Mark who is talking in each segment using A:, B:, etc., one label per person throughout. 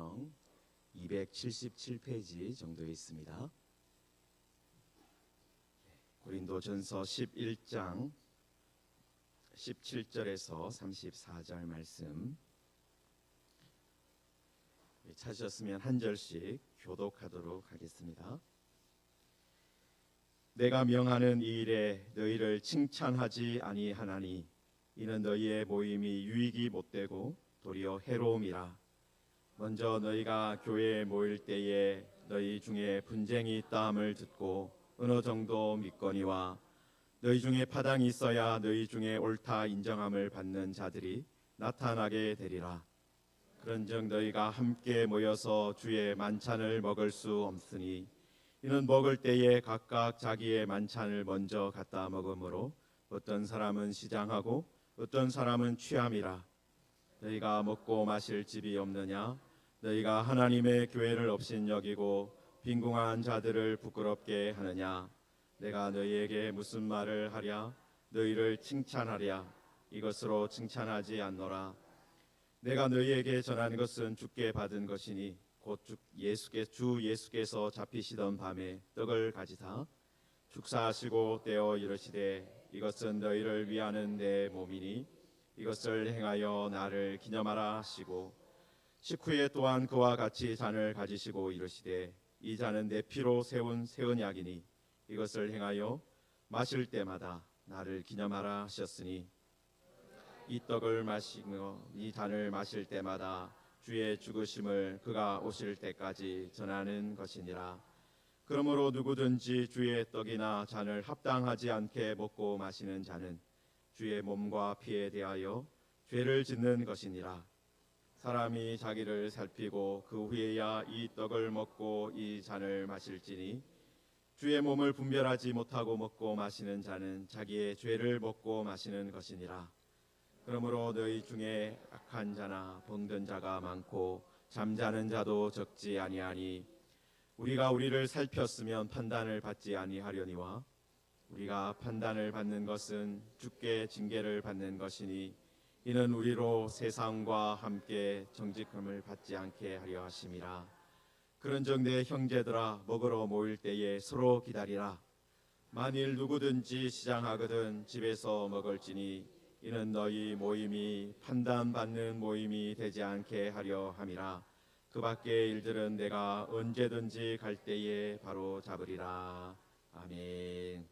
A: 성경 277페이지 정도에 있습니다. 고린도전서 11장 17절에서 34절 말씀 찾으셨으면 한 절씩 교독하도록 하겠습니다. 내가 명하는 이 일에 너희를 칭찬하지 아니하나니 이는 너희의 모임이 유익이 못되고 도리어 해로움이라. 먼저 너희가 교회에 모일 때에 너희 중에 분쟁이 있다함을 듣고 어느 정도 믿거니와 너희 중에 파당이 있어야 너희 중에 옳다 인정함을 받는 자들이 나타나게 되리라. 그런즉 너희가 함께 모여서 주의 만찬을 먹을 수 없으니 이는 먹을 때에 각각 자기의 만찬을 먼저 갖다 먹으므로 어떤 사람은 시장하고 어떤 사람은 취함이라. 너희가 먹고 마실 집이 없느냐? 너희가 하나님의 교회를 업신여기고 빈궁한 자들을 부끄럽게 하느냐? 내가 너희에게 무슨 말을 하랴? 너희를 칭찬하랴? 이것으로 칭찬하지 않노라. 내가 너희에게 전한 것은 주께 받은 것이니 곧 주 예수께서 잡히시던 밤에 떡을 가지사 축사하시고 떼어 이르시되 이것은 너희를 위하는 내 몸이니 이것을 행하여 나를 기념하라 하시고 식후에 또한 그와 같이 잔을 가지시고 이르시되 이 잔은 내 피로 세운 새 언약이니 이것을 행하여 마실 때마다 나를 기념하라 하셨으니 이 떡을 마시며 이 잔을 마실 때마다 주의 죽으심을 그가 오실 때까지 전하는 것이니라. 그러므로 누구든지 주의 떡이나 잔을 합당하지 않게 먹고 마시는 자는 주의 몸과 피에 대하여 죄를 짓는 것이니라. 사람이 자기를 살피고 그 후에야 이 떡을 먹고 이 잔을 마실지니 주의 몸을 분별하지 못하고 먹고 마시는 자는 자기의 죄를 먹고 마시는 것이니라. 그러므로 너희 중에 악한 자나 병든 자가 많고 잠자는 자도 적지 아니하니 우리가 우리를 살폈으면 판단을 받지 아니하려니와 우리가 판단을 받는 것은 주께 징계를 받는 것이니 이는 우리로 세상과 함께 정직함을 받지 않게 하려 하심이라. 그런즉 내 형제들아 먹으러 모일 때에 서로 기다리라. 만일 누구든지 시장하거든 집에서 먹을지니 이는 너희 모임이 판단받는 모임이 되지 않게 하려 함이라. 그 밖의 일들은 내가 언제든지 갈 때에 바로 잡으리라. 아멘.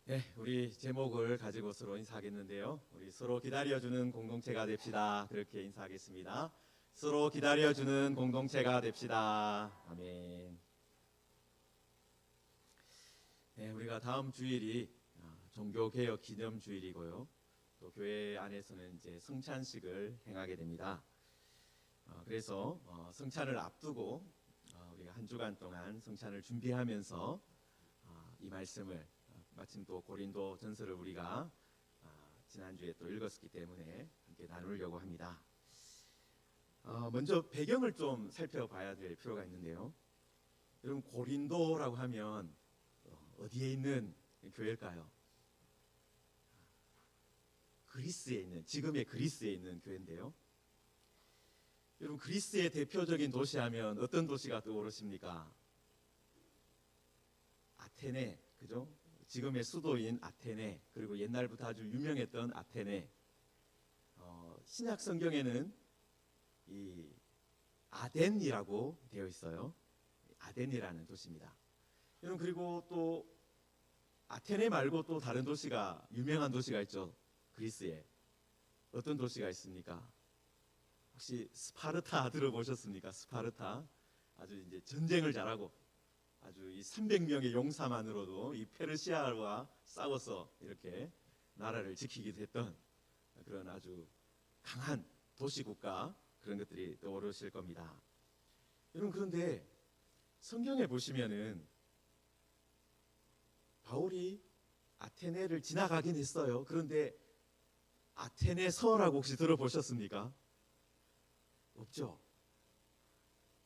A: 네, 우리 제목을 가지고서로 인사하겠는데요. 우리 서로 기다려주는 공동체가 됩시다. 그렇게 인사하겠습니다. 서로 기다려주는 공동체가 됩시다. 아멘. 네, 우리가 다음 주일이 종교개혁 기념주일이고요. 또 교회 안에서는 이제 성찬식을 행하게 됩니다. 그래서 성찬을 앞두고 우리가 한 주간 동안 성찬을 준비하면서 이 말씀을 마침 또 고린도 전서를 우리가 지난주에 또 읽었기 때문에 함께 나누려고 합니다. 먼저 배경을 좀 살펴봐야 될 필요가 있는데요. 여러분 고린도라고 하면 어디에 있는 교회일까요? 그리스에 있는, 지금의 그리스에 있는 교회인데요. 여러분 그리스의 대표적인 도시 하면 어떤 도시가 떠오르십니까? 아테네, 그죠? 지금의 수도인 아테네, 그리고 옛날부터 아주 유명했던 아테네. 신약 성경에는 이 아덴이라고 되어 있어요. 아덴이라는 도시입니다. 여러분 그리고 또 아테네 말고 또 다른 도시가, 유명한 도시가 있죠. 그리스에. 어떤 도시가 있습니까? 혹시 스파르타 들어보셨습니까? 스파르타. 아주 이제 전쟁을 잘하고 아주 이 300명의 용사만으로도 이 페르시아와 싸워서 이렇게 나라를 지키기도 했던 그런 아주 강한 도시국가, 그런 것들이 떠오르실 겁니다. 여러분 그런데 성경에 보시면은 바울이 아테네를 지나가긴 했어요. 그런데 아테네 서라고 혹시 들어보셨습니까? 없죠.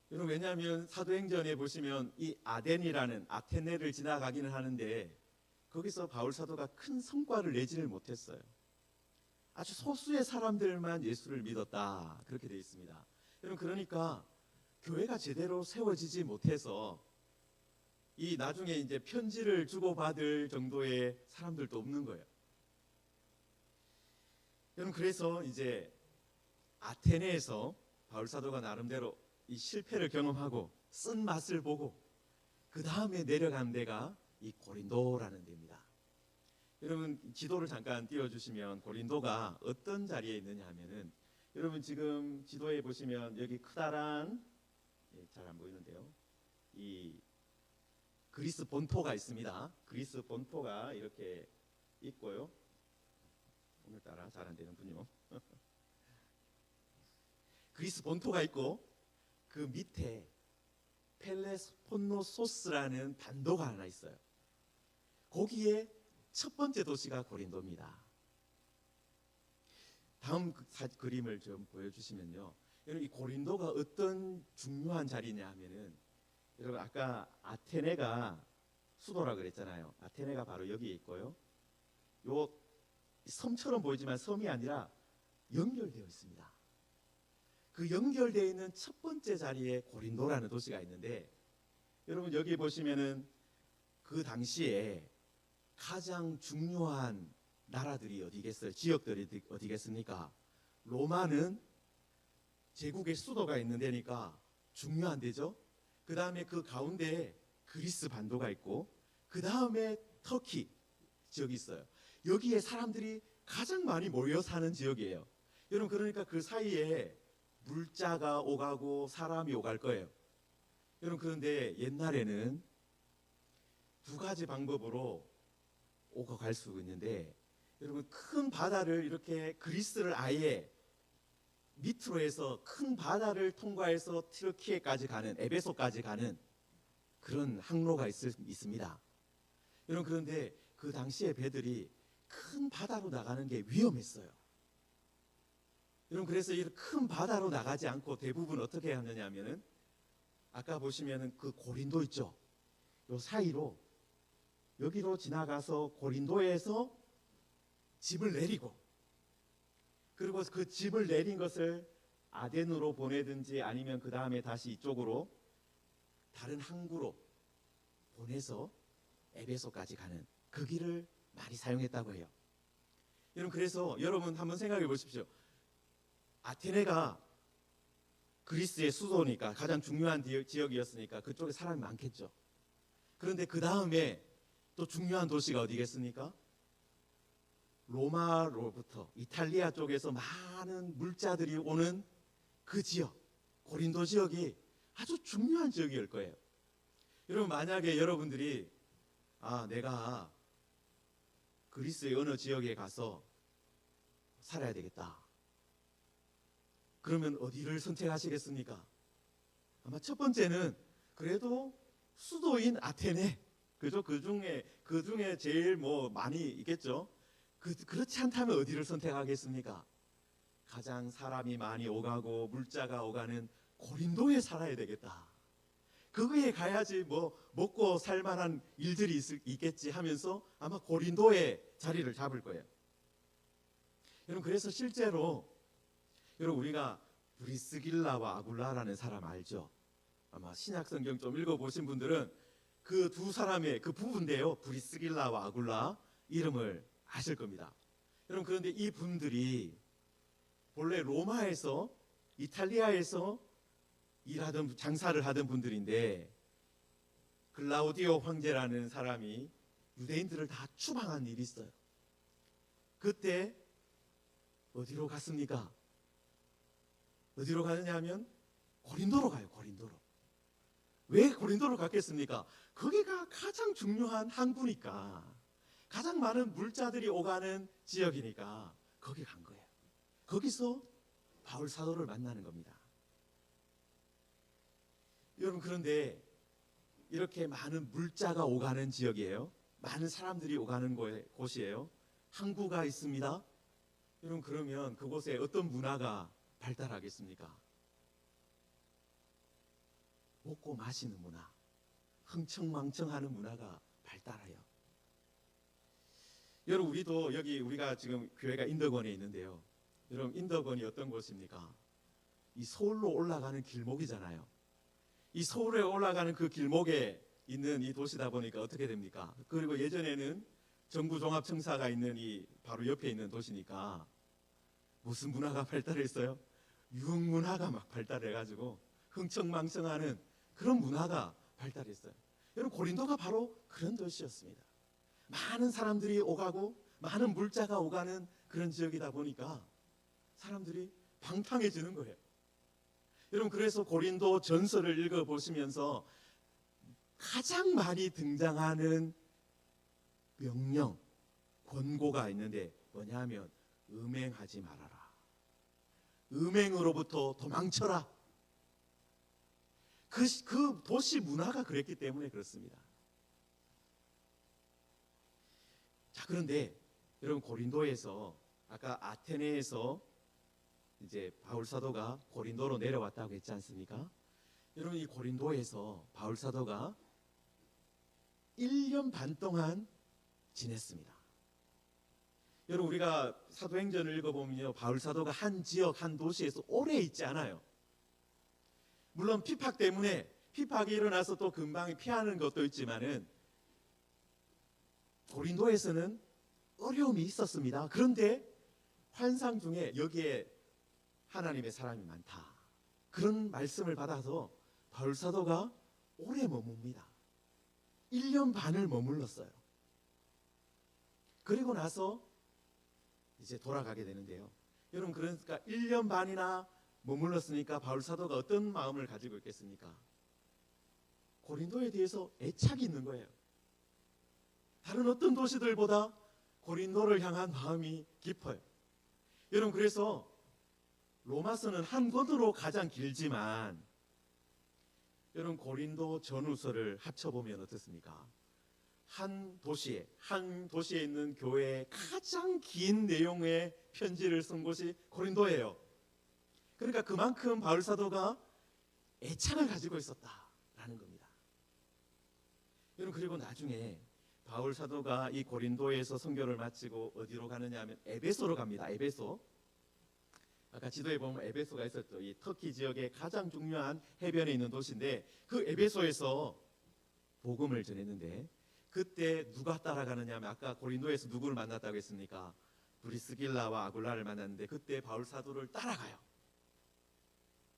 A: 여러분 왜냐하면 사도행전에 보시면 이 아덴이라는 아테네를 지나가기는 하는데 거기서 바울 사도가 큰 성과를 내지를 못했어요. 아주 소수의 사람들만 예수를 믿었다, 그렇게 되어 있습니다. 여러분, 그러니까 교회가 제대로 세워지지 못해서 이 나중에 이제 편지를 주고받을 정도의 사람들도 없는 거예요. 여러분, 그래서 이제 아테네에서 바울 사도가 나름대로 이 실패를 경험하고 쓴 맛을 보고 그 다음에 내려간 데가 이 고린도라는 데입니다. 여러분, 지도를 잠깐 띄워주시면 고린도가 어떤 자리에 있느냐 하면은, 여러분 지금 지도에 보시면 여기 크다란, 잘 안 보이는데요, 이 그리스 본토가 있습니다. 그리스 본토가 이렇게 있고요. 오늘따라 잘 안 되는군요. 그리스 본토가 있고 그 밑에 펠레스폰노소스라는 반도가 하나 있어요. 거기에 첫 번째 도시가 고린도입니다. 다음 그림을 좀 보여주시면요, 여러분 이 고린도가 어떤 중요한 자리냐 하면은, 여러분 아까 아테네가 수도라 그랬잖아요. 아테네가 바로 여기에 있고요. 요 섬처럼 보이지만 섬이 아니라 연결되어 있습니다. 그 연결되어 있는 첫 번째 자리에 고린도라는 도시가 있는데, 여러분 여기 보시면은 그 당시에 가장 중요한 나라들이 어디겠어요? 지역들이 어디겠습니까? 로마는 제국의 수도가 있는 데니까 중요한 데죠. 그 다음에 그 가운데에 그리스 반도가 있고, 그 다음에 터키 지역이 있어요. 여기에 사람들이 가장 많이 모여 사는 지역이에요. 여러분, 그러니까 그 사이에 물자가 오가고 사람이 오갈 거예요. 여러분, 그런데 옛날에는 두 가지 방법으로 오고 갈 수 있는데, 여러분 큰 바다를 이렇게 그리스를 아예 밑으로 해서 큰 바다를 통과해서 튀르키예까지 가는, 에베소까지 가는 그런 항로가 있습니다. 여러분, 그런데 그 당시에 배들이 큰 바다로 나가는 게 위험했어요. 여러분, 그래서 이 큰 바다로 나가지 않고 대부분 어떻게 하느냐 하면은, 아까 보시면은 그 고린도 있죠. 요 사이로 여기로 지나가서 고린도에서 짐을 내리고, 그리고 그 짐을 내린 것을 아덴으로 보내든지 아니면 그 다음에 다시 이쪽으로 다른 항구로 보내서 에베소까지 가는 그 길을 많이 사용했다고 해요. 여러분, 그래서 여러분 한번 생각해 보십시오. 아테네가 그리스의 수도니까 가장 중요한 지역이었으니까 그쪽에 사람이 많겠죠. 그런데 그 다음에 또 중요한 도시가 어디겠습니까? 로마로부터 이탈리아 쪽에서 많은 물자들이 오는 그 지역, 고린도 지역이 아주 중요한 지역일 거예요. 여러분, 만약에 여러분들이 내가 그리스의 어느 지역에 가서 살아야 되겠다, 그러면 어디를 선택하시겠습니까? 아마 첫 번째는 그래도 수도인 아테네, 그죠? 그 중에 제일 많이 있겠죠. 그렇지 않다면 어디를 선택하겠습니까? 가장 사람이 많이 오가고 물자가 오가는 고린도에 살아야 되겠다. 거기에 가야지 먹고 살 만한 일들이 있겠지 하면서 아마 고린도에 자리를 잡을 거예요. 여러분, 그래서 실제로 여러분 우리가 브리스길라와 아굴라라는 사람 알죠? 아마 신약 성경 좀 읽어보신 분들은 그 두 사람의 그 부부인데요, 브리스길라와 아굴라 이름을 아실 겁니다. 여러분, 그런데 이 분들이 본래 로마에서, 이탈리아에서 장사를 하던 분들인데, 글라우디오 황제라는 사람이 유대인들을 다 추방한 일이 있어요. 그때 어디로 갔습니까? 어디로 가느냐 하면 고린도로 가요. 고린도로. 왜 고린도로 갔겠습니까? 거기가 가장 중요한 항구니까, 가장 많은 물자들이 오가는 지역이니까 거기 간 거예요. 거기서 바울 사도를 만나는 겁니다. 여러분, 그런데 이렇게 많은 물자가 오가는 지역이에요. 많은 사람들이 오가는 곳이에요. 항구가 있습니다. 여러분, 그러면 그곳에 어떤 문화가 발달하겠습니까? 먹고 마시는 문화, 흥청망청하는 문화가 발달해요. 여러분 우리도 여기 우리가 지금 교회가 인덕원에 있는데요. 여러분 인덕원이 어떤 곳입니까? 이 서울로 올라가는 길목이잖아요. 이 서울에 올라가는 그 길목에 있는 이 도시다 보니까 어떻게 됩니까? 그리고 예전에는 정부종합청사가 있는 이 바로 옆에 있는 도시니까 무슨 문화가 발달했어요? 유흥문화가 막 발달해가지고 흥청망청하는 그런 문화가 발달했어요. 여러분 고린도가 바로 그런 도시였습니다. 많은 사람들이 오가고 많은 물자가 오가는 그런 지역이다 보니까 사람들이 방탕해지는 거예요. 여러분 그래서 고린도 전서를 읽어보시면서 가장 많이 등장하는 명령, 권고가 있는데 뭐냐면 음행하지 말아라. 음행으로부터 도망쳐라. 그 도시 문화가 그랬기 때문에 그렇습니다. 자, 그런데 여러분 고린도에서 아까 아테네에서 이제 바울 사도가 고린도로 내려왔다고 했지 않습니까? 여러분 이 고린도에서 바울 사도가 1년 반 동안 지냈습니다. 여러분 우리가 사도행전을 읽어보면요, 바울 사도가 한 지역 한 도시에서 오래 있지 않아요. 물론 피팍 때문에 피팍이 일어나서 또 금방 피하는 것도 있지만은 고린도에서는 어려움이 있었습니다. 그런데 환상 중에 여기에 하나님의 사람이 많다, 그런 말씀을 받아서 바울 사도가 오래 머뭅니다. 1년 반을 머물렀어요. 그리고 나서 이제 돌아가게 되는데요. 여러분 그러니까 1년 반이나 머물렀으니까 바울 사도가 어떤 마음을 가지고 있겠습니까? 고린도에 대해서 애착이 있는 거예요. 다른 어떤 도시들보다 고린도를 향한 마음이 깊어요. 여러분 그래서 로마서는 한 권으로 가장 길지만 여러분 고린도 전후서를 합쳐보면 어떻습니까? 한 도시에 있는 교회에 가장 긴 내용의 편지를 쓴 곳이 고린도예요. 그러니까 그만큼 바울 사도가 애착을 가지고 있었다라는 겁니다. 여러분 그리고 나중에 바울 사도가 이 고린도에서 선교를 마치고 어디로 가느냐 하면 에베소로 갑니다. 에베소. 아까 지도에 보면 에베소가 있었죠. 이 터키 지역의 가장 중요한 해변에 있는 도시인데 그 에베소에서 복음을 전했는데 그때 누가 따라가느냐 하면 아까 고린도에서 누구를 만났다고 했습니까? 브리스길라와 아굴라를 만났는데 그때 바울 사도를 따라가요.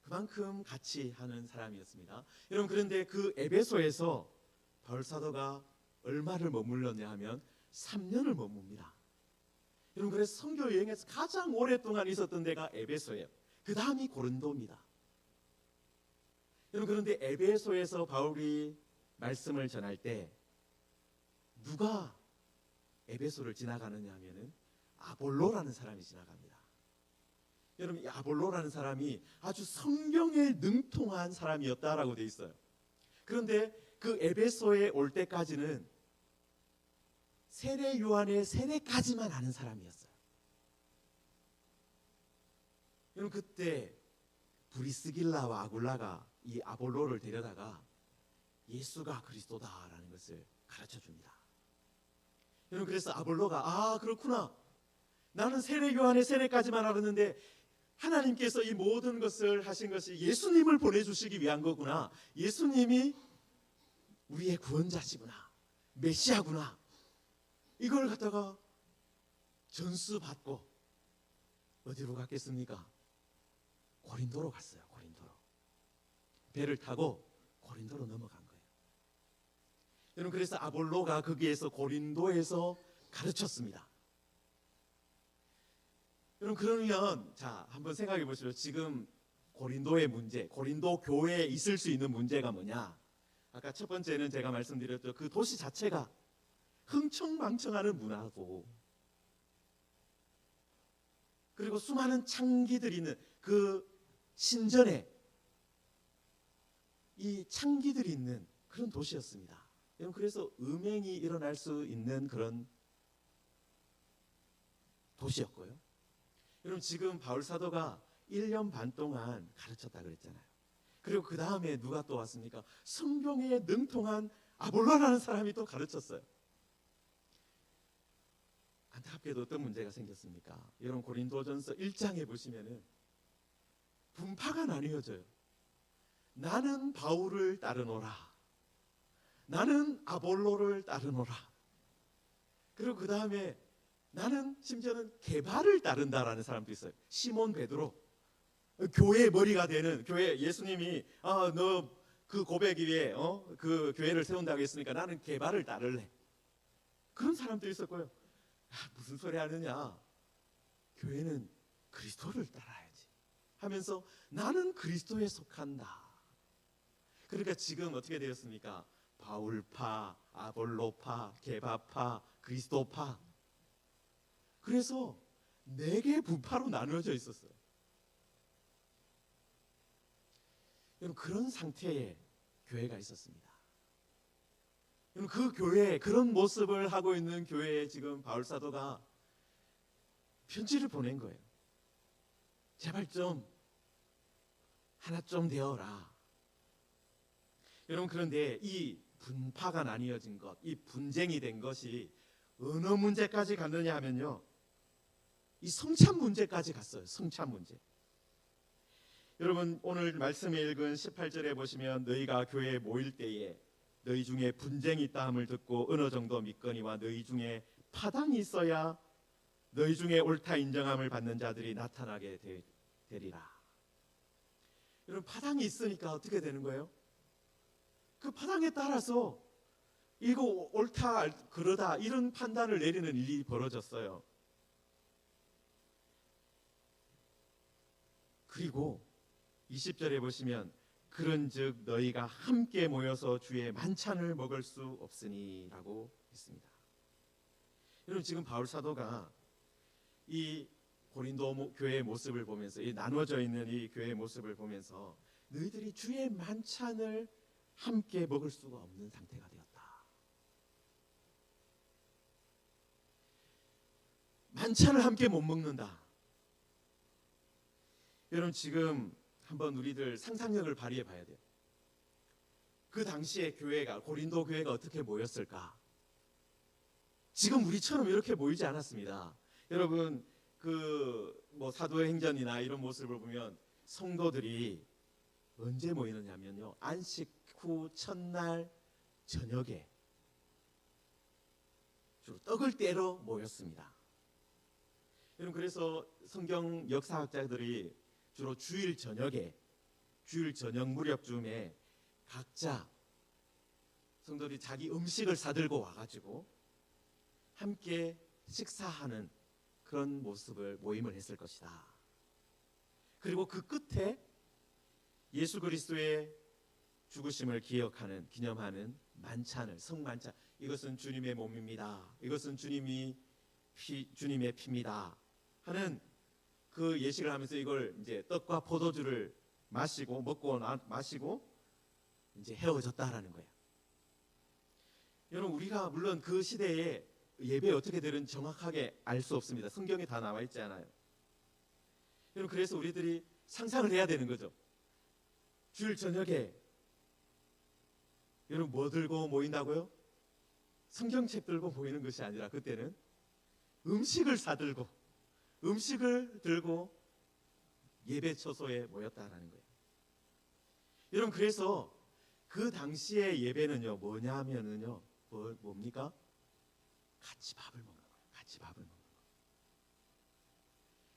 A: 그만큼 같이 하는 사람이었습니다. 여러분 그런데 그 에베소에서 바울 사도가 얼마를 머물렀냐 하면 3년을 머뭅니다. 여러분 그래서 선교 여행에서 가장 오랫동안 있었던 데가 에베소예요. 그 다음이 고린도입니다. 여러분 그런데 에베소에서 바울이 말씀을 전할 때 누가 에베소를 지나가느냐 하면은 아볼로라는 사람이 지나갑니다. 여러분 이 아볼로라는 사람이 아주 성경에 능통한 사람이었다라고 돼 있어요. 그런데 그 에베소에 올 때까지는 세례 요한의 세례까지만 아는 사람이었어요. 여러분 그때 브리스길라와 아굴라가 이 아볼로를 데려다가 예수가 그리스도다라는 것을 가르쳐 줍니다. 여러분 그래서 아볼로가 아 그렇구나, 나는 세례 요한의 세례까지만 알았는데 하나님께서 이 모든 것을 하신 것이 예수님을 보내주시기 위한 거구나, 예수님이 우리의 구원자시구나, 메시아구나, 이걸 갖다가 전수받고 어디로 갔겠습니까? 고린도로 갔어요. 고린도로 배를 타고 고린도로 넘어간 거예요. 여러분 그래서 아볼로가 거기에서 고린도에서 가르쳤습니다. 여러분 그러면 자 한번 생각해 보시죠. 지금 고린도의 문제, 고린도 교회에 있을 수 있는 문제가 뭐냐? 아까 첫 번째는 제가 말씀드렸죠. 그 도시 자체가 흥청망청하는 문화고, 그리고 수많은 창기들이 있는 그 신전에 이 창기들이 있는 그런 도시였습니다. 여러분 그래서 음행이 일어날 수 있는 그런 도시였고요. 여러분 지금 바울 사도가 1년 반 동안 가르쳤다 그랬잖아요. 그리고 그 다음에 누가 또 왔습니까? 성경에 능통한 아볼로라는 사람이 또 가르쳤어요. 안타깝게도 어떤 문제가 생겼습니까? 여러분 고린도전서 1장에 보시면은 분파가 나뉘어져요. 나는 바울을 따르노라. 나는 아볼로를 따르노라. 그리고 그 다음에 나는 심지어는 게바를 따른다라는 사람도 있어요. 시몬 베드로, 교회의 머리가 되는, 교회 예수님이 너 그 고백 위에 그 교회를 세운다고 했으니까 나는 게바를 따를래. 그런 사람도 있었고요. 무슨 소리 하느냐, 교회는 그리스도를 따라야지 하면서 나는 그리스도에 속한다. 그러니까 지금 어떻게 되었습니까? 바울파, 아볼로파, 게바파, 그리스도파. 그래서 4개 분파로 나누어져 있었어요. 여러분 그런 상태의 교회가 있었습니다. 여러분 그 교회, 그런 모습을 하고 있는 교회에 지금 바울 사도가 편지를 보낸 거예요. 제발 좀 하나 좀 되어라. 여러분 그런데 이 분파가 나뉘어진 것, 이 분쟁이 된 것이 어느 문제까지 갔느냐 하면요, 이 성찬 문제까지 갔어요. 성찬 문제. 여러분 오늘 말씀에 읽은 18절에 보시면 너희가 교회에 모일 때에 너희 중에 분쟁이 있다함을 듣고 어느 정도 믿거니와 너희 중에 파당이 있어야 너희 중에 옳다 인정함을 받는 자들이 나타나게 되리라. 여러분 파당이 있으니까 어떻게 되는 거예요? 그 파당에 따라서 이거 옳다 그러다 이런 판단을 내리는 일이 벌어졌어요. 그리고 20절에 보시면 그런즉 너희가 함께 모여서 주의 만찬을 먹을 수 없으니 라고 했습니다. 여러분 지금 바울 사도가 이 고린도 교회의 모습을 보면서, 이 나누어져 있는 이 교회의 모습을 보면서 너희들이 주의 만찬을 함께 먹을 수가 없는 상태가 되었다. 만찬을 함께 못 먹는다. 여러분 지금 한번 우리들 상상력을 발휘해 봐야 돼요. 그 당시에 교회가, 고린도 교회가 어떻게 모였을까? 지금 우리처럼 이렇게 모이지 않았습니다. 여러분 그 뭐 사도행전이나 이런 모습을 보면 성도들이 언제 모이느냐면요, 안식 후 첫날 저녁에 주로 떡을 떼러 모였습니다. 여러분 그래서 성경 역사학자들이 주로 주일 저녁에, 주일 저녁 무렵쯤에 각자 성도들이 자기 음식을 사들고 와가지고 함께 식사하는 그런 모임을 했을 것이다. 그리고 그 끝에 예수 그리스도의 죽으심을 기념하는 만찬을, 성만찬, 이것은 주님의 몸입니다, 이것은 주님의 피입니다 하는 그 예식을 하면서 이걸 이제 떡과 포도주를 먹고 마시고 이제 헤어졌다라는 거예요. 여러분 우리가 물론 그 시대에 예배 어떻게 되는 정확하게 알 수 없습니다. 성경에 다 나와 있지 않아요. 여러분 그래서 우리들이 상상을 해야 되는 거죠. 주일 저녁에 여러분 뭐 들고 모인다고요? 성경책 들고 모이는 것이 아니라 그때는 음식을 사들고 음식을 들고 예배 처소에 모였다라는 거예요. 여러분 그래서 그 당시의 예배는요 뭐냐면은요 뭡니까? 같이 밥을 먹는 거예요.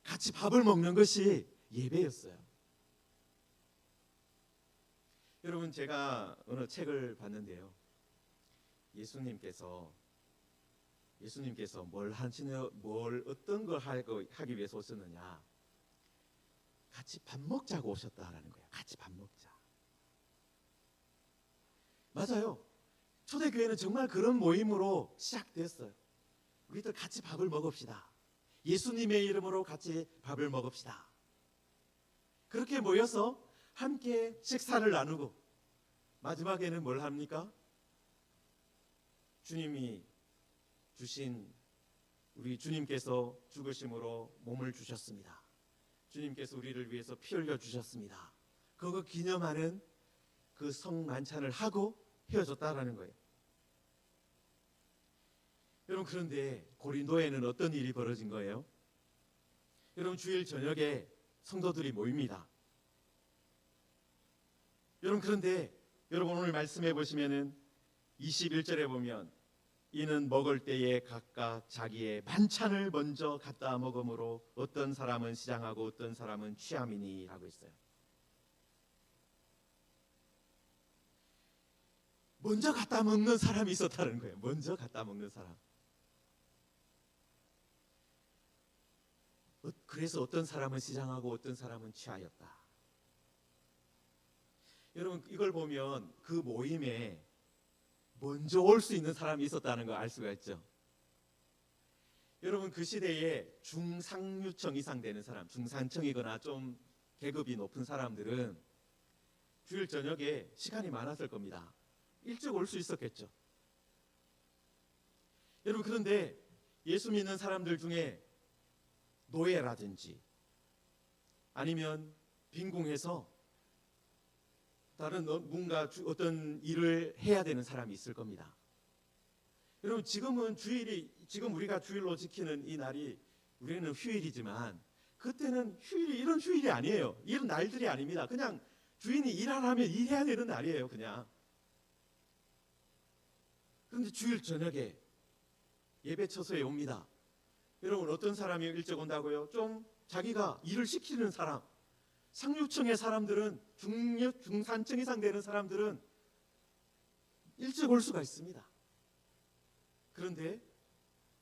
A: 같이 밥을 먹는 것이 예배였어요. 여러분 제가 어느 책을 봤는데요, 예수님께서 뭘 어떤 걸 하기 위해서 오셨느냐, 같이 밥 먹자고 오셨다라는 거예요. 같이 밥 먹자. 맞아요. 초대교회는 정말 그런 모임으로 시작됐어요. 우리들 같이 밥을 먹읍시다. 예수님의 이름으로 같이 밥을 먹읍시다. 그렇게 모여서 함께 식사를 나누고 마지막에는 뭘 합니까? 주님이 주신, 우리 주님께서 죽으심으로 몸을 주셨습니다. 주님께서 우리를 위해서 피 흘려 주셨습니다. 그거 기념하는 그 그 성만찬을 하고 헤어졌다라는 거예요. 여러분, 그런데 고린도에는 어떤 일이 벌어진 거예요? 여러분, 주일 저녁에 성도들이 모입니다. 여러분, 그런데 여러분 오늘 말씀해 보시면은 21절에 보면 이는 먹을 때에 각각 자기의 반찬을 먼저 갖다 먹음으로 어떤 사람은 시장하고 어떤 사람은 취함이니 라고 했어요. 먼저 갖다 먹는 사람이 있었다는 거예요. 먼저 갖다 먹는 사람. 그래서 어떤 사람은 시장하고 어떤 사람은 취하였다. 여러분, 이걸 보면 그 모임에 먼저 올 수 있는 사람이 있었다는 걸 알 수가 있죠. 여러분, 그 시대에 중상류층 이상 되는 사람, 중산층이거나 좀 계급이 높은 사람들은 주일 저녁에 시간이 많았을 겁니다. 일찍 올 수 있었겠죠. 여러분, 그런데 예수 믿는 사람들 중에 노예라든지 아니면 빈궁해서 다른 뭔가 어떤 일을 해야 되는 사람이 있을 겁니다. 여러분, 지금은 지금 우리가 주일로 지키는 이 날이 우리는 휴일이지만 그때는 휴일이 이런 휴일이 아니에요. 이런 날들이 아닙니다. 그냥 주인이 일하라면 일해야 되는 날이에요. 그냥. 그런데 주일 저녁에 예배 처소에 옵니다. 여러분, 어떤 사람이 일찍 온다고요? 좀 자기가 일을 시키는 사람, 상류층의 사람들은, 중산층 이상 되는 사람들은 일찍 올 수가 있습니다. 그런데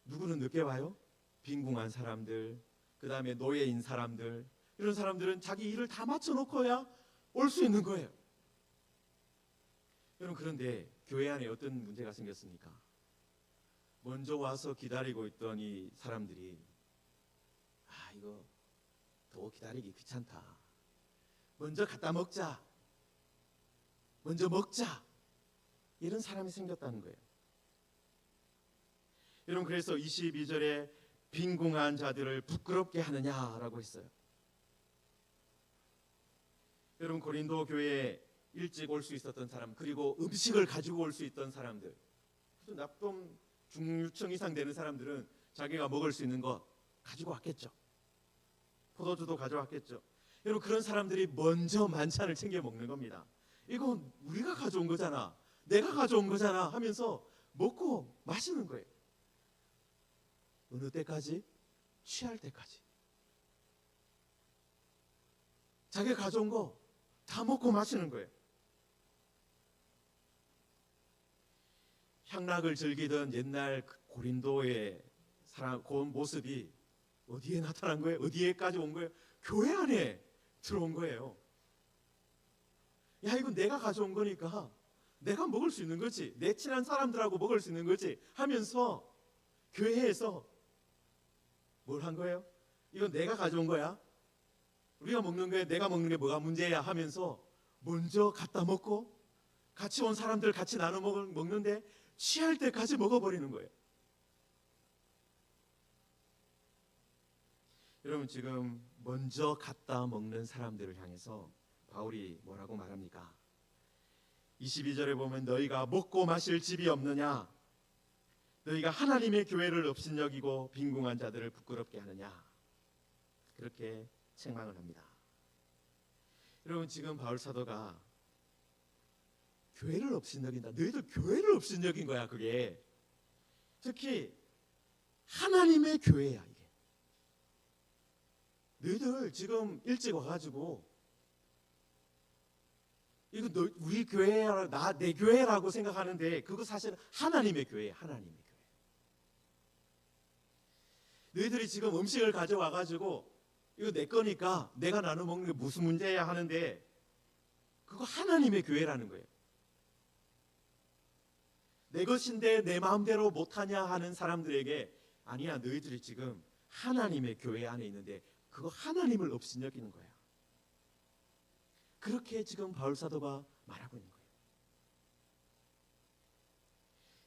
A: 누구는 늦게 와요? 빈궁한 사람들, 그 다음에 노예인 사람들, 이런 사람들은 자기 일을 다 마쳐놓고야 올 수 있는 거예요. 여러분, 그런데 교회 안에 어떤 문제가 생겼습니까? 먼저 와서 기다리고 있던 이 사람들이 이거 더 기다리기 귀찮다. 먼저 갖다 먹자. 먼저 먹자. 이런 사람이 생겼다는 거예요. 여러분, 그래서 22절에 빈궁한 자들을 부끄럽게 하느냐라고 했어요. 여러분, 고린도 교회에 일찍 올 수 있었던 사람, 그리고 음식을 가지고 올 수 있던 사람들, 좀 중류층 이상 되는 사람들은 자기가 먹을 수 있는 거 가지고 왔겠죠. 포도주도 가져왔겠죠. 여러분, 그런 사람들이 먼저 만찬을 챙겨 먹는 겁니다. 이건 우리가 가져온 거잖아, 내가 가져온 거잖아 하면서 먹고 마시는 거예요. 어느 때까지? 취할 때까지. 자기가 가져온 거 다 먹고 마시는 거예요. 향락을 즐기던 옛날 고린도의 그 모습이 어디에 나타난 거예요? 어디에까지 온 거예요? 교회 안에 들어온 거예요. 야, 이건 내가 가져온 거니까 내가 먹을 수 있는 거지, 내 친한 사람들하고 먹을 수 있는 거지 하면서 교회에서 뭘 한 거예요? 이건 내가 가져온 거야, 우리가 먹는 거에 내가 먹는 게 뭐가 문제야 하면서 먼저 갖다 먹고 같이 온 사람들 같이 나눠 먹는데 취할 때까지 먹어버리는 거예요. 여러분, 지금 먼저 갖다 먹는 사람들을 향해서 바울이 뭐라고 말합니까? 22절에 보면 너희가 먹고 마실 집이 없느냐, 너희가 하나님의 교회를 업신여기고 빈궁한 자들을 부끄럽게 하느냐, 그렇게 책망을 합니다. 여러분, 지금 바울 사도가 교회를 업신여긴다, 너희들 교회를 업신여긴 거야. 그게 특히 하나님의 교회야. 이게 너희들 지금 일찍 와가지고 이거 우리 교회야, 내 교회라고 생각하는데 그거 사실은 하나님의 교회야. 하나님의 교회. 너희들이 지금 음식을 가져와가지고 이거 내 거니까 내가 나눠 먹는 게 무슨 문제야 하는데 그거 하나님의 교회라는 거예요. 내 것인데 내 마음대로 못하냐 하는 사람들에게 아니야, 너희들이 지금 하나님의 교회 안에 있는데 그거 하나님을 업신여기는 거야. 그렇게 지금 바울 사도가 말하고 있는 거예요.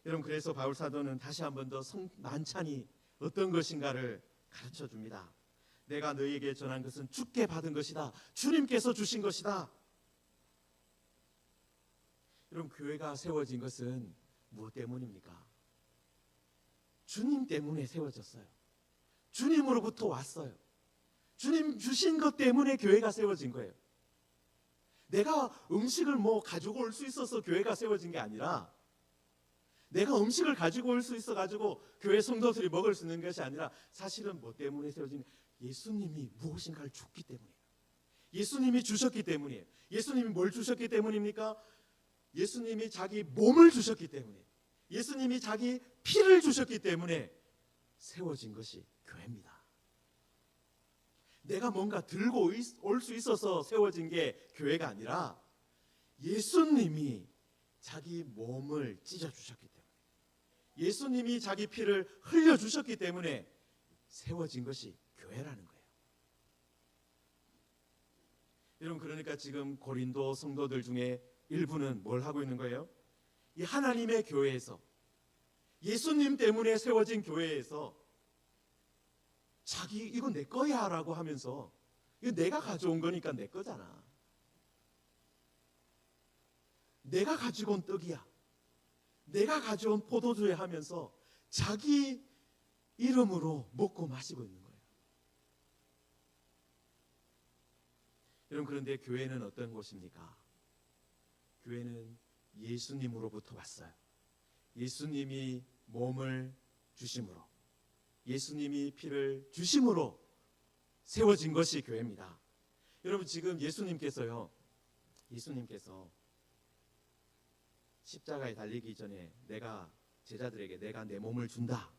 A: 여러분, 그래서 바울 사도는 다시 한 번 더 만찬이 어떤 것인가를 가르쳐 줍니다. 내가 너희에게 전한 것은 주께 받은 것이다. 주님께서 주신 것이다. 여러분, 교회가 세워진 것은 무엇 때문입니까? 주님 때문에 세워졌어요. 주님으로부터 왔어요. 주님 주신 것 때문에 교회가 세워진 거예요. 내가 음식을 가지고 올 수 있어서 교회가 세워진 게 아니라, 내가 음식을 가지고 올 수 있어 가지고 교회 성도들이 먹을 수 있는 것이 아니라, 사실은 뭐 때문에 세워진, 예수님이 무엇인가를 줬기 때문이에요. 예수님이 주셨기 때문이에요. 예수님이 뭘 주셨기 때문입니까? 예수님이 자기 몸을 주셨기 때문에, 예수님이 자기 피를 주셨기 때문에 세워진 것이 교회입니다. 내가 뭔가 들고 올 수 있어서 세워진 게 교회가 아니라, 예수님이 자기 몸을 찢어주셨기 때문에, 예수님이 자기 피를 흘려주셨기 때문에 세워진 것이 교회라는 거예요. 여러분, 그러니까 지금 고린도 성도들 중에 일부는 뭘 하고 있는 거예요? 이 하나님의 교회에서, 예수님 때문에 세워진 교회에서 자기 이거 내 거야 라고 하면서, 이거 내가 가져온 거니까 내 거잖아, 내가 가지고 온 떡이야, 내가 가져온 포도주야 하면서 자기 이름으로 먹고 마시고 있는 거예요. 여러분, 그런데 교회는 어떤 곳입니까? 교회는 예수님으로부터 왔어요. 예수님이 몸을 주심으로, 예수님이 피를 주심으로 세워진 것이 교회입니다. 여러분, 지금 예수님께서 십자가에 달리기 전에 내가 제자들에게 내가 내 몸을 준다,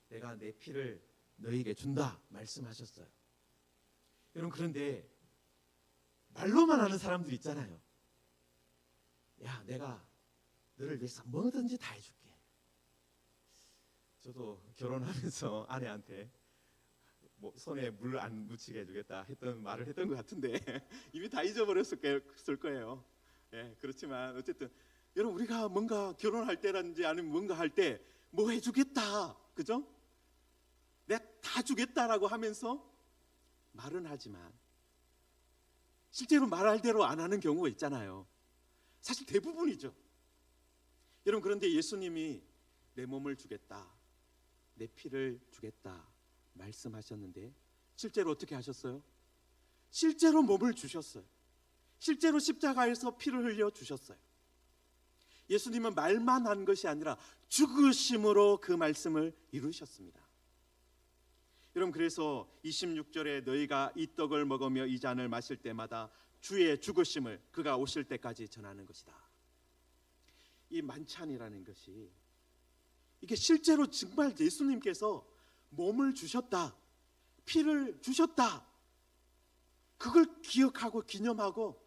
A: 내가 내 피를 너희에게 준다 말씀하셨어요. 여러분, 그런데 말로만 하는 사람들 있잖아요. 야, 내가 너를 위해서 뭐든지 다 해줄게. 저도 결혼하면서 아내한테 손에 물 안 묻히게 해주겠다 했던 말을 했던 것 같은데 이미 다 잊어버렸을 거예요. 예, 그렇지만 어쨌든 여러분, 우리가 뭔가 결혼할 때라든지 아니면 뭔가 할 때 뭐 해주겠다, 그죠? 내가 다 주겠다라고 하면서 말은 하지만 실제로 말할 대로 안 하는 경우가 있잖아요. 사실 대부분이죠. 여러분, 그런데 예수님이 내 몸을 주겠다, 내 피를 주겠다 말씀하셨는데 실제로 어떻게 하셨어요? 실제로 몸을 주셨어요. 실제로 십자가에서 피를 흘려 주셨어요. 예수님은 말만 한 것이 아니라 죽으심으로 그 말씀을 이루셨습니다. 여러분, 그래서 26절에 너희가 이 떡을 먹으며 이 잔을 마실 때마다 주의 죽으심을 그가 오실 때까지 전하는 것이다. 이 만찬이라는 것이, 이게 실제로 정말 예수님께서 몸을 주셨다, 피를 주셨다, 그걸 기억하고 기념하고,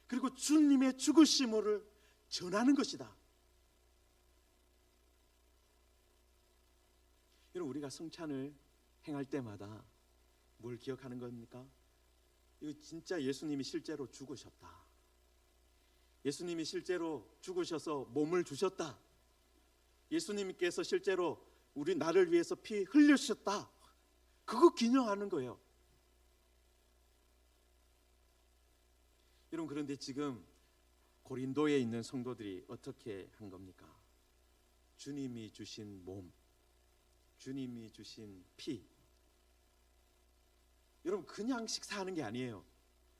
A: 그리고 주님의 죽으심을 전하는 것이다. 여러분, 우리가 성찬을 행할 때마다 뭘 기억하는 겁니까? 이거 진짜 예수님이 실제로 죽으셨다, 예수님이 실제로 죽으셔서 몸을 주셨다, 예수님께서 실제로 나를 위해서 피 흘리셨다, 그거 기념하는 거예요. 여러분, 그런데 지금 고린도에 있는 성도들이 어떻게 한 겁니까? 주님이 주신 몸, 주님이 주신 피, 여러분, 그냥 식사하는 게 아니에요.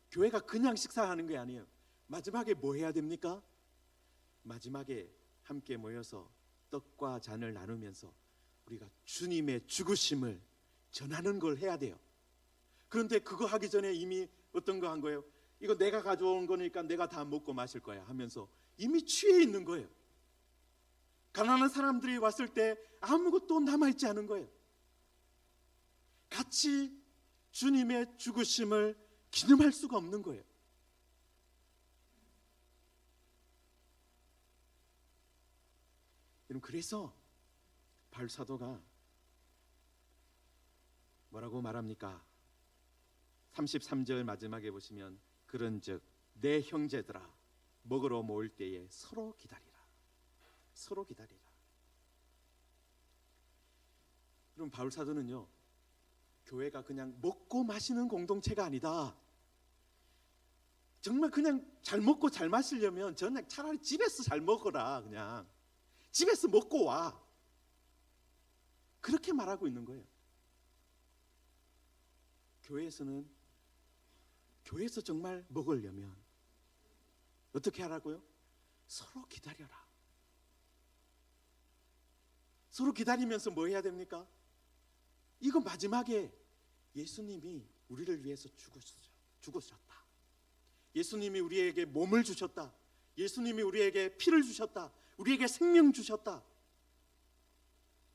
A: 교회가 그냥 식사하는 게 아니에요. 마지막에 뭐 해야 됩니까? 마지막에 함께 모여서 떡과 잔을 나누면서 우리가 주님의 죽으심을 전하는 걸 해야 돼요. 그런데 그거 하기 전에 이미 어떤 거 한 거예요? 이거 내가 가져온 거니까 내가 다 먹고 마실 거야 하면서 이미 취해 있는 거예요. 가난한 사람들이 왔을 때 아무것도 남아있지 않은 거예요. 같이 주님의 죽으심을 기념할 수가 없는 거예요. 그래서 바울 사도가 뭐라고 말합니까? 33절 마지막에 보시면 그런즉 내 형제들아 먹으러 모일 때에 서로 기다리라, 서로 기다리라. 그럼 바울 사도는요, 교회가 그냥 먹고 마시는 공동체가 아니다. 정말 그냥 잘 먹고 잘 마시려면 저는 차라리 집에서 잘 먹어라. 그냥 집에서 먹고 와.
B: 그렇게 말하고 있는 거예요. 교회에서 정말 먹으려면 어떻게 하라고요? 서로 기다려라. 서로 기다리면서 뭐 해야 됩니까? 이거 마지막에 예수님이 우리를 위해서 죽으셨다. 예수님이 우리에게 몸을 주셨다. 예수님이 우리에게 피를 주셨다. 우리에게 생명 주셨다.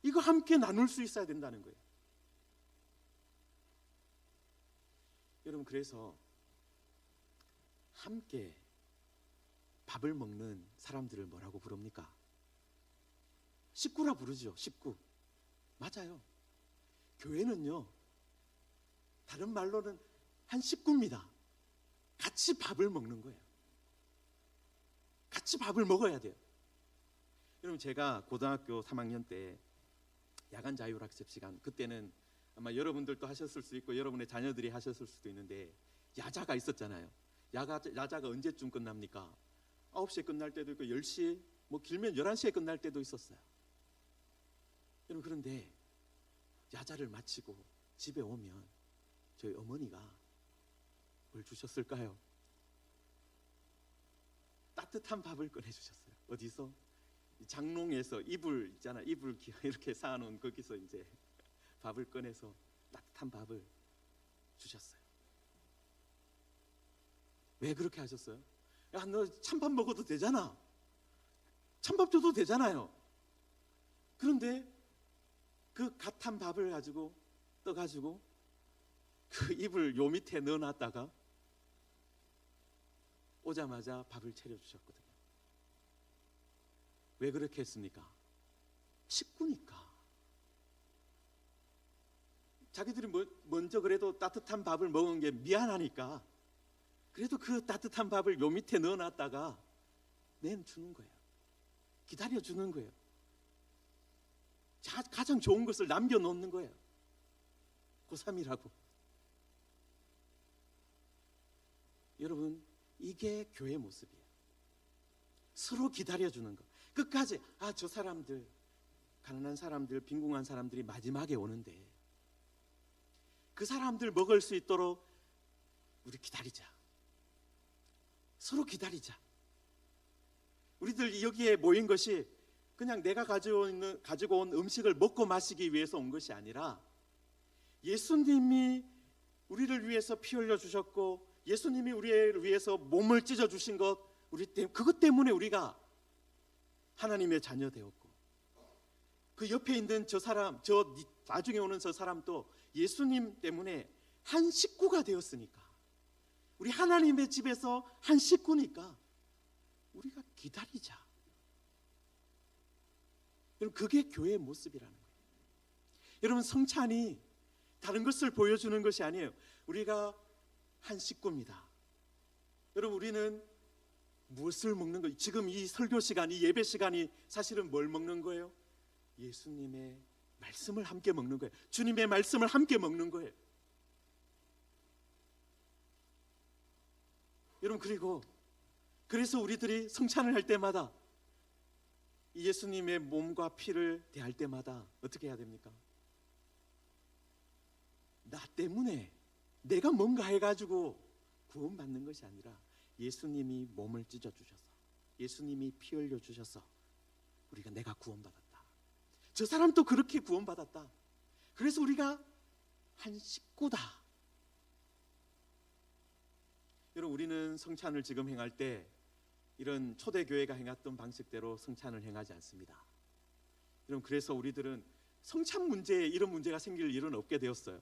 B: 이거 함께 나눌 수 있어야 된다는 거예요. 여러분, 그래서 함께 밥을 먹는 사람들을 뭐라고 부릅니까? 식구라 부르죠. 식구. 맞아요. 교회는요, 다른 말로는 한 식구입니다. 같이 밥을 먹는 거예요. 같이 밥을 먹어야 돼요. 여러분, 제가 고등학교 3학년 때 야간 자율학습 시간, 그때는 아마 여러분들도 하셨을 수 있고 여러분의 자녀들이 하셨을 수도 있는데 야자가 있었잖아요. 야자가 언제쯤 끝납니까? 9시에 끝날 때도 있고 10시, 뭐 길면 11시에 끝날 때도 있었어요. 여러분, 그런데 야자를 마치고 집에 오면 저희 어머니가 뭘 주셨을까요? 따뜻한 밥을 꺼내주셨어요. 어디서? 장롱에서 이불 있잖아, 이불 이렇게 쌓아놓은 거기서 이제 밥을 꺼내서 따뜻한 밥을 주셨어요. 왜 그렇게 하셨어요? 야, 너 찬밥 먹어도 되잖아. 찬밥 줘도 되잖아요. 그런데 그 갓 한 밥을 가지고 떠가지고 그 이불 요 밑에 넣어놨다가 오자마자 밥을 차려주셨거든요. 왜 그렇게 했습니까? 식구니까. 자기들이 먼저 그래도 따뜻한 밥을 먹은 게 미안하니까 그래도 그 따뜻한 밥을 요 밑에 넣어놨다가 내주는 거예요. 기다려주는 거예요. 가장 좋은 것을 남겨놓는 거예요. 고3이라고. 여러분, 이게 교회 모습이에요. 서로 기다려주는 거. 끝까지 저 사람들, 가난한 사람들, 빈궁한 사람들이 마지막에 오는데 그 사람들 먹을 수 있도록 우리 기다리자. 서로 기다리자. 우리들 여기에 모인 것이 그냥 내가 가지고 온 음식을 먹고 마시기 위해서 온 것이 아니라 예수님이 우리를 위해서 피 흘려 주셨고 예수님이 우리를 위해서 몸을 찢어 주신 것, 그것 때문에 우리가 하나님의 자녀 되었고, 그 옆에 있는 저 사람, 저 나중에 오는 저 사람도 예수님 때문에 한 식구가 되었으니까, 우리 하나님의 집에서 한 식구니까 우리가 기다리자. 여러분, 그게 교회의 모습이라는 거예요. 여러분, 성찬이 다른 것을 보여주는 것이 아니에요. 우리가 한 식구입니다. 여러분, 우리는 무엇을 먹는 거예요? 지금 이 설교 시간, 이 예배 시간이 사실은 뭘 먹는 거예요? 예수님의 말씀을 함께 먹는 거예요. 주님의 말씀을 함께 먹는 거예요. 여러분, 그래서 우리들이 성찬을 할 때마다 예수님의 몸과 피를 대할 때마다 어떻게 해야 됩니까? 나 때문에 내가 뭔가 해가지고 구원받는 것이 아니라 예수님이 몸을 찢어 주셔서, 예수님이 피 흘려 주셔서 내가 구원받았다. 저 사람도 그렇게 구원받았다. 그래서 우리가 한 식구다. 여러분, 우리는 성찬을 지금 행할 때 이런 초대교회가 행했던 방식대로 성찬을 행하지 않습니다. 여러분, 그래서 우리들은 성찬 문제에 이런 문제가 생길 일은 없게 되었어요.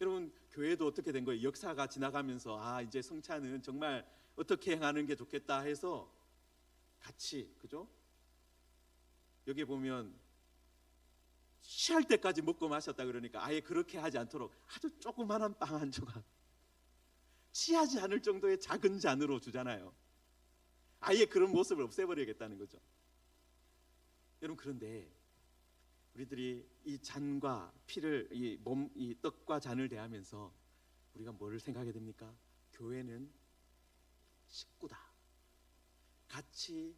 B: 여러분, 교회도 어떻게 된 거예요? 역사가 지나가면서 이제 성찬은 정말 어떻게 행하는 게 좋겠다 해서 같이, 그죠? 여기 보면 취할 때까지 먹고 마셨다 그러니까 아예 그렇게 하지 않도록 아주 조그만한 빵 한 조각, 취하지 않을 정도의 작은 잔으로 주잖아요. 아예 그런 모습을 없애버려야겠다는 거죠. 여러분, 그런데 우리들이 이 잔과 피를, 이 떡과 잔을 대하면서 우리가 뭐를 생각하게 됩니까? 교회는 식구다. 같이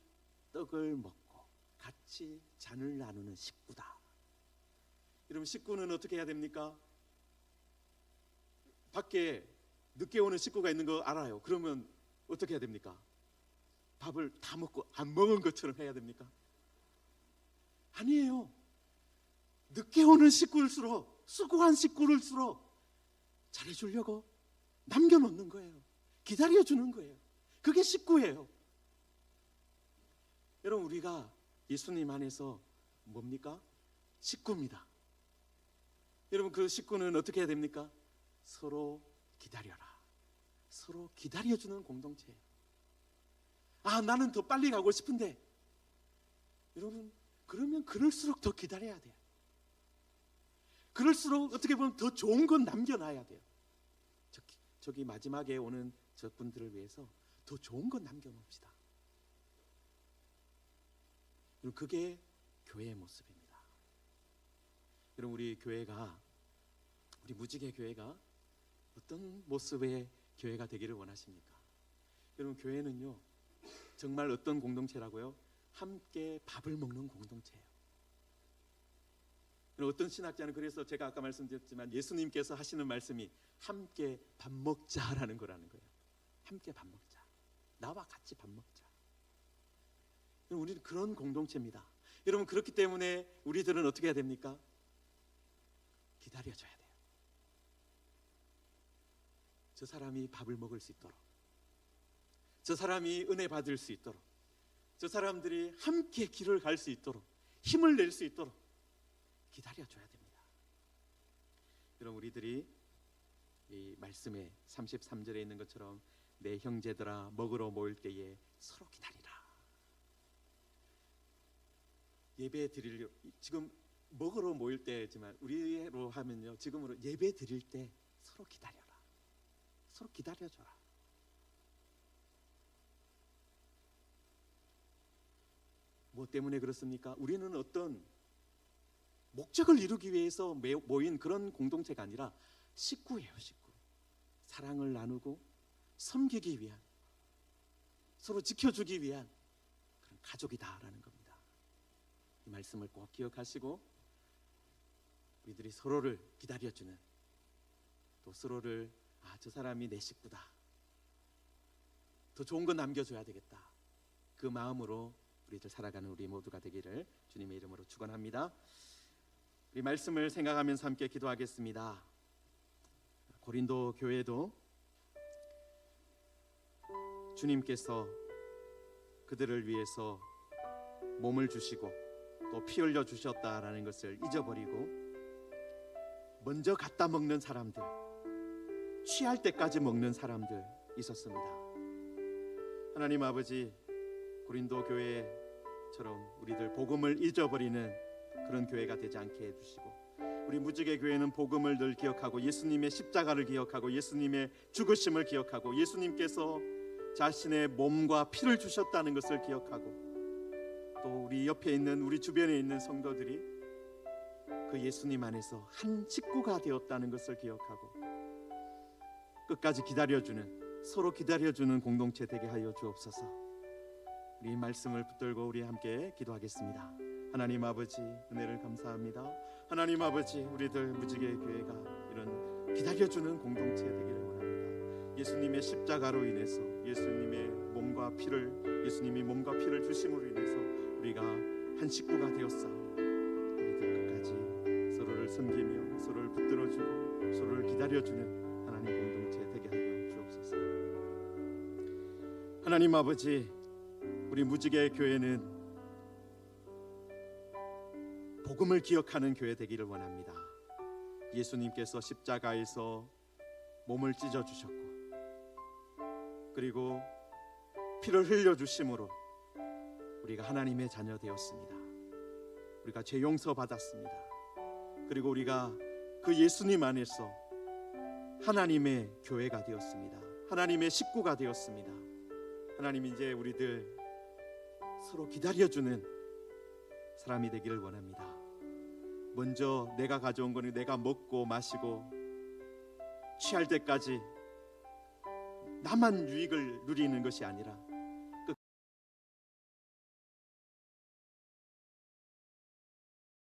B: 떡을 먹고 같이 잔을 나누는 식구다. 여러분 식구는 어떻게 해야 됩니까? 밖에 늦게 오는 식구가 있는 거 알아요. 그러면 어떻게 해야 됩니까? 밥을 다 먹고 안 먹은 것처럼 해야 됩니까? 아니에요. 늦게 오는 식구일수록, 수고한 식구일수록 잘해주려고 남겨놓는 거예요. 기다려주는 거예요. 그게 식구예요. 여러분, 우리가 예수님 안에서 뭡니까? 식구입니다. 여러분, 그 식구는 어떻게 해야 됩니까? 서로 기다려라. 서로 기다려주는 공동체예요. 아, 나는 더 빨리 가고 싶은데, 여러분, 그러면 그럴수록 더 기다려야 돼요. 그럴수록 어떻게 보면 더 좋은 건 남겨놔야 돼요. 저기 마지막에 오는 저분들을 위해서 더 좋은 건 남겨놓읍시다. 여러분, 그게 교회의 모습입니다. 여러분, 우리 교회가, 우리 무지개 교회가 어떤 모습의 교회가 되기를 원하십니까? 여러분, 교회는요 정말 어떤 공동체라고요? 함께 밥을 먹는 공동체예요. 어떤 신학자는, 그래서 제가 아까 말씀드렸지만 예수님께서 하시는 말씀이 함께 밥 먹자라는 거라는 거예요. 함께 밥 먹자. 나와 같이 밥 먹자. 여러분, 우리는 그런 공동체입니다. 여러분, 그렇기 때문에 우리들은 어떻게 해야 됩니까? 기다려줘야 돼요. 저 사람이 밥을 먹을 수 있도록, 저 사람이 은혜 받을 수 있도록, 저 사람들이 함께 길을 갈 수 있도록, 힘을 낼 수 있도록 기다려줘야 됩니다. 여러분, 우리들이 이 말씀에 33절에 있는 것처럼 내 형제들아 먹으러 모일 때에 서로 기다리라. 예배 드릴, 지금 먹으러 모일 때지만 우리로 하면요, 지금으로 예배 드릴 때 서로 기다려라. 서로 기다려줘라. 뭐 때문에 그렇습니까? 우리는 어떤 목적을 이루기 위해서 모인 그런 공동체가 아니라 식구예요. 식구. 사랑을 나누고 섬기기 위한, 서로 지켜주기 위한 그런 가족이다라는 겁니다. 이 말씀을 꼭 기억하시고 우리들이 서로를 기다려주는, 또 서로를 저 사람이 내 식구다, 더 좋은 건 남겨줘야 되겠다, 그 마음으로 우리들 살아가는 우리 모두가 되기를 주님의 이름으로 축원합니다. 우리 말씀을 생각하면서 함께 기도하겠습니다. 고린도 교회도 주님께서 그들을 위해서 몸을 주시고 또 피 흘려 주셨다라는 것을 잊어버리고 먼저 갖다 먹는 사람들, 취할 때까지 먹는 사람들 있었습니다. 하나님 아버지, 고린도 교회처럼 우리들 복음을 잊어버리는 그런 교회가 되지 않게 해주시고, 우리 무지개 교회는 복음을 늘 기억하고 예수님의 십자가를 기억하고 예수님의 죽으심을 기억하고 예수님께서 자신의 몸과 피를 주셨다는 것을 기억하고, 또 우리 옆에 있는, 우리 주변에 있는 성도들이 그 예수님 안에서 한 식구가 되었다는 것을 기억하고 끝까지 기다려주는, 서로 기다려주는 공동체 되게 하여 주옵소서. 우리 말씀을 붙들고 우리 함께 기도하겠습니다. 하나님 아버지, 은혜를 감사합니다. 하나님 아버지, 우리들 무지개 교회가 이런 기다려주는 공동체 되기를 원합니다. 예수님의 십자가로 인해서, 예수님의 몸과 피를, 예수님이 몸과 피를 주심으로 인해서 우리가 한 식구가 되었사오니 우리들 끝까지 서로를 섬기며 서로를 붙들어주고 서로를 기다려주는 하나님 공동체 되게 하여 주옵소서. 하나님 아버지, 우리 무지개 교회는 복음을 기억하는 교회 되기를 원합니다. 예수님께서 십자가에서 몸을 찢어 주셨고 그리고 피를 흘려 주심으로 우리가 하나님의 자녀 되었습니다. 우리가 죄 용서 받았습니다. 그리고 우리가 그 예수님 안에서 하나님의 교회가 되었습니다. 하나님의 식구가 되었습니다. 하나님, 이제 우리들 서로 기다려주는 사람이 되기를 원합니다. 먼저 내가 가져온 거는 내가 먹고 마시고 취할 때까지 나만 유익을 누리는 것이 아니라